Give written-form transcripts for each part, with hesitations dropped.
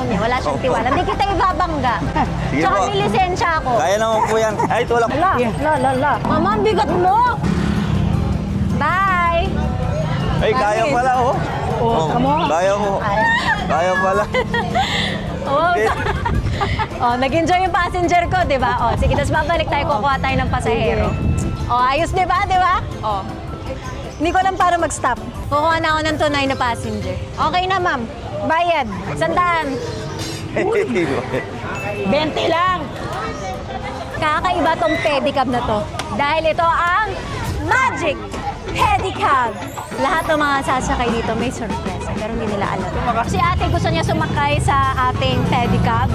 eh. Wala siyang tiwala. Hindi kita ibabangga. Sige Tsaka po. may lisensya ako. Kaya naman po yan. Ay, tulak. La. Mama, ang bigat mo! Bye! Ay, kaya pala, oh. Oh, come on. Kaya mo. Kaya pala. Oh, Hindi. oh, nag-enjoy yung passenger ko, di ba? Oh, sige, tapos babalik tayo, kukuha tayo ng pasahero. Oh, ayos, di ba? Di ba? Oh. Hindi ko lang para mag-stop. Kukuha na ako ng tunay na passenger. Okay na, ma'am. Bayad. 100. 20 lang. Kakaiba tong pedicab na to. Dahil ito ang Magic Pedicab. Lahat ng mga sasakay dito may sorpresa, pero hindi nila alam. Si ate gusto niya sumakay sa ating pedicab.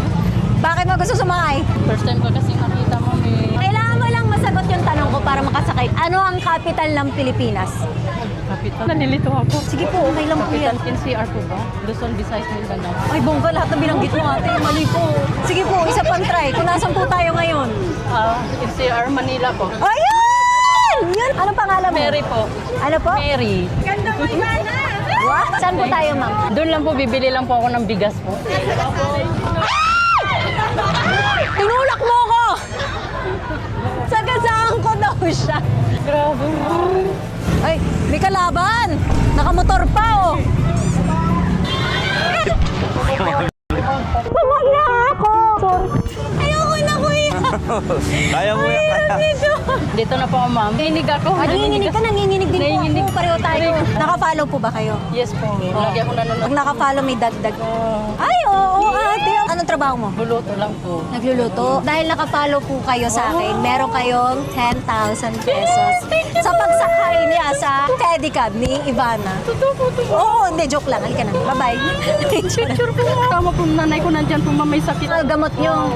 Bakit mo gusto sumakay? First time ko kasi nakita mo may Kailangan mo lang masagot yung tanong ko para makasakay. Ano ang capital ng Pilipinas? kapital. Nalilito ako. Sige po, okay lang po yan. Kapital NCR po ba? Luzon, Visayas, Mindanao. Ay, bongga, lahat na binanggit mo ate. Mali po. Sige po, isa pang try. Kung nasan po tayo ngayon? NCR Manila po. Ayun! Yun! Anong pangalan mo? Mary po. Ano po? Mary. What? Saan po tayo, ma'am? Doon lang po, bibili lang po ako ng bigas po. Tinulak mo ko! Sagasaan ko daw siya. Grabe. Ay, may kalaban! Nakamotor pa, oh! Tumag na ako! Ayoko na, kuya! Kaya mo yan, kaya. Dito na po ako, ma'am. Nanginig ako. Nanginginig ka, nanginginig din po Nanginginig. ako. Pareho tayo. Naka-follow po ba kayo? Yes po. Lagi ako nanonood. Pag naka-follow, may dagdag. Ay, oo, ate. Anong trabaho mo? Buluto lang po. Nagluluto. Dahil naka-follow po kayo sa akin, meron kayong 10,000 pesos sa pagsakay niya sa pedicab ni Ivana. Totoo po. Oo, hindi, joke lang. Halika na. Bye-bye. Picture po. Tama po, nanay ko nandyan po, ma'am, may sakit. Gamot nyo.